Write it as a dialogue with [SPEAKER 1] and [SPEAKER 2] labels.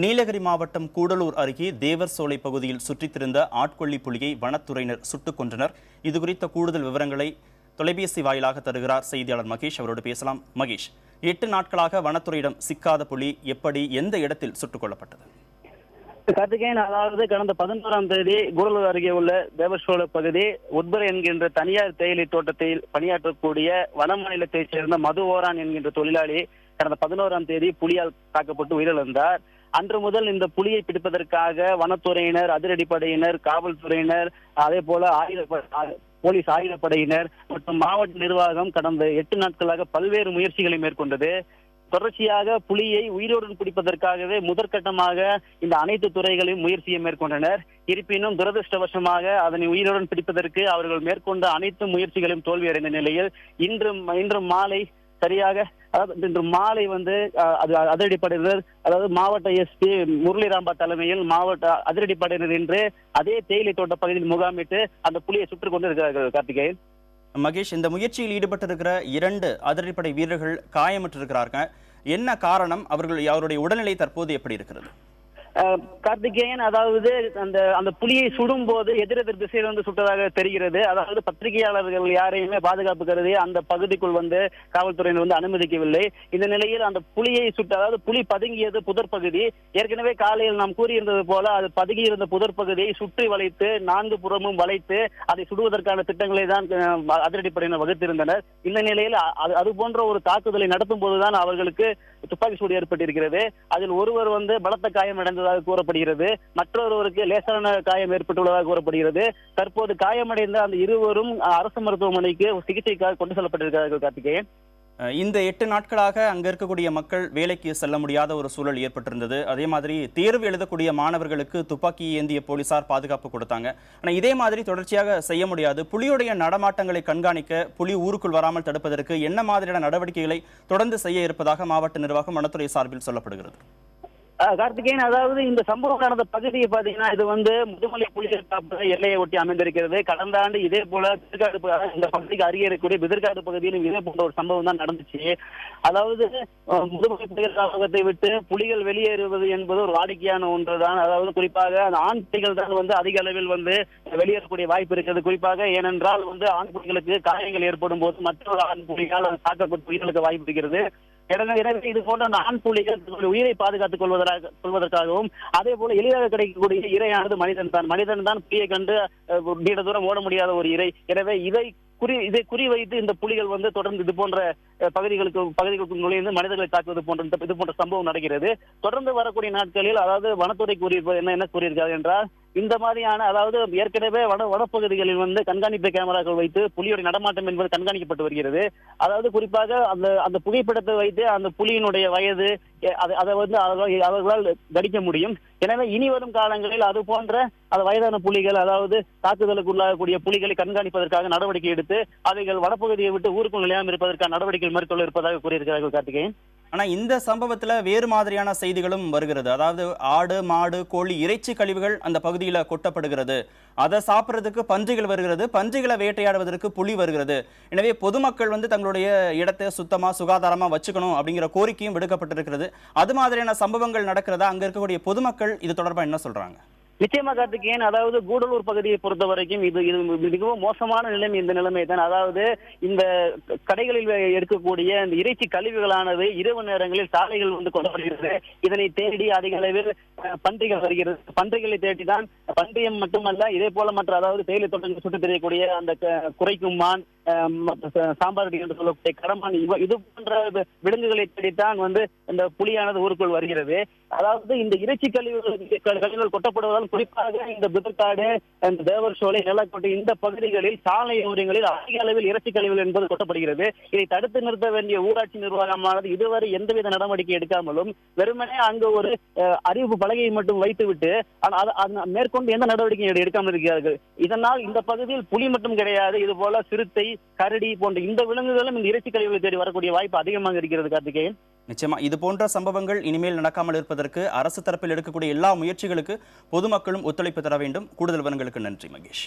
[SPEAKER 1] நீலகிரி மாவட்டம் கூடலூர் அருகே தேவர் சோலை பகுதியில் சுற்றித் திரிந்த ஆட்கொல்லி புலியை வனத்துறையினர் சுட்டுக் கொன்றனர். இதுகுறித்த கூடுதல் விவரங்களை தொலைபேசி வாயிலாக தருகிறார் செய்தியாளர் மகேஷ். அவரோடு பேசலாம். மகேஷ், 8 நாட்களாக வனத்துறையிடம் சிக்காத புலி எப்படி எந்த இடத்தில் சுட்டுக் கொல்லப்பட்டது?
[SPEAKER 2] கார்த்திகேயன், அதாவது கடந்த 11ஆம் தேதி கூடலூர் அருகே உள்ள தேவசோலை பகுதி உட்பர் என்கின்ற தனியார் தேயிலை தோட்டத்தில் பணியாற்றக்கூடிய வன மாநிலத்தைச் சேர்ந்த மது ஓரான் என்கின்ற தொழிலாளி கடந்த 11ஆம் தேதி புலியால் தாக்கப்பட்டு உயிரிழந்தார். அன்று முதல் இந்த புலியை பிடிப்பதற்காக வனத்துறையினர், அதிரடிப்படையினர், காவல்துறையினர், அதே போல போலீஸ் ஆயுதப்படையினர் மற்றும் மாவட்ட நிர்வாகம் கடந்த 8 நாட்களாக பல்வேறு முயற்சிகளை மேற்கொண்டது. தொடர்ச்சியாக புலியை உயிரோடு பிடிப்பதற்காகவே முதற்கட்டமாக இந்த அனைத்து துறைகளையும் முயற்சியை மேற்கொண்டனர். இருப்பினும் துரதிருஷ்டவசமாக அதனை உயிருடன் பிடிப்பதற்கு அவர்கள் மேற்கொண்ட அனைத்து முயற்சிகளையும் தோல்வியடைந்த நிலையில் இன்று மாலை சரியாக இன்று மாலை அதிரடிப்படையினர், அதாவது மாவட்ட எஸ்பி முரளிராம்பா தலைமையில் மாவட்ட அதிரடிப்படையினர் இன்று அதே தேயிலை தோட்ட பகுதியில் முகாமிட்டு அந்த புலியை சுட்டுக் கொண்டிருக்கிறார்கள். கார்த்திகேயன்,
[SPEAKER 1] மகேஷ், இந்த முயற்சியில் ஈடுபட்டிருக்கிற 2 அதிரடிப்படை வீரர்கள் காயமுற்றிருக்கிறார்கள். என்ன காரணம்? அவருடைய உடல்நிலை தற்போது எப்படி இருக்கிறது?
[SPEAKER 2] கார்த்திகேயன், அதாவது அந்த புலியை சுடும் போது எதிரெதிர் திசையில் வந்து சுட்டதாக தெரிகிறது. அதாவது பத்திரிகையாளர்கள் யாரையுமே பாதுகாப்பு கருதி அந்த பகுதிக்குள் வந்து காவல்துறையினர் அனுமதிக்கவில்லை. இந்த நிலையில் அந்த புலியை அதாவது புலி பதுங்கியது புதர் பகுதி. ஏற்கனவே காலையில் நாம் கூறியிருந்தது போல அது பதுங்கியிருந்த புதர் பகுதியை சுற்றி வளைத்து 4 புறமும் வளைத்து அதை சுடுவதற்கான திட்டங்களை தான் அதிரடிப்படையினர் வகுத்திருந்தனர். இந்த நிலையில் அது போன்ற ஒரு தாக்குதலை நடத்தும் போதுதான் அவர்களுக்கு துப்பாக்கி சூடு ஏற்பட்டிருக்கிறது. அதில் ஒருவர் பலத்த காயம் அடைந்ததாக கூறப்படுகிறது, மற்றொருவருக்கு லேசான காயம் ஏற்பட்டுள்ளதாக கூறப்படுகிறது. தற்போது காயமடைந்த அந்த இருவரும் அரசு மருத்துவமனைக்கு சிகிச்சைக்காக கொண்டு செல்லப்பட்டிருக்கிறார்கள். கார்த்திகேயன்,
[SPEAKER 1] இந்த 8 நாட்களாக அங்க இருக்கக்கூடிய மக்கள் வேலைக்கு செல்ல முடியாத ஒரு சூழல் ஏற்பட்டிருந்தது. அதே மாதிரி தேர்வு எழுதக்கூடிய மாணவர்களுக்கு துப்பாக்கி ஏந்திய போலீசார் பாதுகாப்பு கொடுத்தாங்க. ஆனால் இதே மாதிரி தொடர்ச்சியாக செய்ய முடியாது. புலியுடைய நடமாட்டங்களை கண்காணிக்க, புலி ஊருக்குள் வராமல் தடுப்பதற்கு என்ன மாதிரியான நடவடிக்கைகளை தொடர்ந்து செய்ய இருப்பதாக மாவட்ட நிர்வாகம், வனத்துறை சார்பில் சொல்லப்படுகிறது?
[SPEAKER 2] கார்த்திகேயன், அதாவது இந்த சம்பவம் நடந்த பகுதியை பாத்தீங்கன்னா இது முதுமலை புலிகள் காப்பக எல்லையை ஒட்டி அமைந்திருக்கிறது. கடந்த ஆண்டு இதே போல இந்த பகுதிக்கு அருகே இருக்கக்கூடிய பிதற்காடு பகுதியிலும் இதே போன்ற ஒரு சம்பவம் தான் நடந்துச்சு. அதாவது முதுமலை புலிகள் காப்பகத்தை விட்டு புலிகள் வெளியேறுவது என்பது ஒரு வாடிக்கையான ஒன்றுதான். அதாவது குறிப்பாக அந்த ஆண் புலிகள் தான் அதிக அளவில் வெளியேறக்கூடிய வாய்ப்பு இருக்கிறது. குறிப்பாக ஏனென்றால் ஆண் புலிகளுக்கு காயங்கள் ஏற்படும் போது மற்றொரு ஆண் புலிகால் தாக்கப்பட்டு உயிர்களுக்கு வாய்ப்பு இருக்கிறது. எனவே இது போன்ற ஆண் புலிகள் உயிரை பாதுகாத்துக் கொள்வதற்காகவும் அதே போல எளிதாக கிடைக்கக்கூடிய இரையானது மனிதன் தான் புலியை கண்டு நீண்ட தூரம் ஓட முடியாத ஒரு இரை. எனவே இதை குறிவைத்து இந்த புலிகள் தொடர்ந்து இது போன்ற பகுதிகளுக்கு நுழைந்து மனிதர்களை தாக்குவது போன்ற இது போன்ற சம்பவம் நடக்கிறது. தொடர்ந்து வரக்கூடிய நாட்களில் அதாவது வனத்துறை கூறியிருப்பது என்ன கூறியிருக்காரு என்றால், இந்த மாதிரியான அதாவது ஏற்கனவே வனப்பகுதிகளில் கண்காணிப்பு கேமராக்கள் வைத்து புலியோட நடமாட்டம் என்பது கண்காணிக்கப்பட்டு வருகிறது. அதாவது குறிப்பாக அந்த புகைப்படத்தை வைத்து அந்த புலியினுடைய வயது அதை அவர்களால் கணிக்க முடியும். எனவே இனி வரும் காலங்களில் அது போன்ற வயதான புலிகள், அதாவது தாக்குதலுக்கு உள்ளாகக்கூடிய புலிகளை கண்காணிப்பதற்காக நடவடிக்கை எடுத்து அவைகள் வனப்பகுதியை விட்டு ஊருக்குள் நிலையாமல் இருப்பதற்கான நடவடிக்கை மேற்கொள்ள இருப்பதாக கூறியிருக்கிறார்கள். கார்த்திகேயன்,
[SPEAKER 1] ஆனா இந்த சம்பவத்துல வேறு மாதிரியான செய்திகளும் வருகிறது. அதாவது ஆடு, மாடு, கோழி இறைச்சி கழிவுகள் அந்த பகுதியில கொட்டப்படுகிறது. அதை சாப்பிட்றதுக்கு பன்றிகள் வருகிறது, பன்றிகளை வேட்டையாடுவதற்கு புலி வருகிறது. எனவே பொதுமக்கள் தங்களுடைய இடத்தை சுத்தமா சுகாதாரமா வச்சுக்கணும் அப்படிங்கிற கோரிக்கையும் விடுக்கப்பட்டிருக்கிறது. அது மாதிரியான சம்பவங்கள் நடக்கிறதா? அங்க இருக்கக்கூடிய பொதுமக்கள் இது தொடர்பா என்ன சொல்றாங்க?
[SPEAKER 2] நிச்சயமா கார்த்திகேயன், அதாவது கூடலூர் பகுதியை பொறுத்த வரைக்கும் இது மிகவும் மோசமான நிலைமை. இந்த நிலைமை தான், அதாவது இந்த கடைகளில் எடுக்கக்கூடிய இந்த இறைச்சி கழிவுகளானது இரவு நேரங்களில் சாலைகள் கொல்லப்படுகிறது. இதனை தேடி அதிக அளவில் பன்றிகள் வருகிறது. பன்றிகளை தேடிதான் பன்றியம் மட்டுமல்ல, இதே போல மற்ற அதாவது தேயிலை தோட்டங்கள் சுட்டு தெரியக்கூடிய அந்த குறைக்கும் மான், சாம்பார் என்று சொல்லக்கூடிய கடமான், இது போன்ற விலங்குகளை தேடித்தான் இந்த புலியானது ஊருக்குள் வருகிறது. அதாவது இந்த இறைச்சி கழிவுகள் கொட்டப்படுவதால் குறிப்பாக இந்த பிதற்காடு, இந்த தேவர் சோலை, நெல்லக்கோட்டை இந்த பகுதிகளில் சாலை ஓரங்களில் அதிக அளவில் இறைச்சி கழிவுகள் என்பது கொட்டப்படுகிறது. இதை தடுத்து நிறுத்த வேண்டிய ஊராட்சி நிர்வாகமானது இதுவரை எந்தவித நடவடிக்கை எடுக்காமலும் வெறுமனே அங்கு ஒரு அறிவிப்பு பலகையை மட்டும் வைத்துவிட்டு மேற்கொண்டு எந்த நடவடிக்கையும் எடுக்காமல் இருக்கிறார்கள். இதனால் இந்த பகுதியில் புலி மட்டும் கிடையாது, இது போல சிறுத்தை, கரடி போன்ற இந்த விலங்குகளும் இந்த இறைச்சி கழிவுகளை தேடி வரக்கூடிய வாய்ப்பு அதிகமாக இருக்கிறது. கார்த்திகேயன்,
[SPEAKER 1] நிச்சயமா இது போன்ற சம்பவங்கள் இனிமேல் நடக்காமல் இருப்பதற்கு அரசு தரப்பில் எடுக்கக்கூடிய எல்லா முயற்சிகளுக்கு பொதுமக்களும் ஒத்துழைப்பு தர வேண்டும். கூடுதல் விவரங்களுக்கு நன்றி மகேஷ்.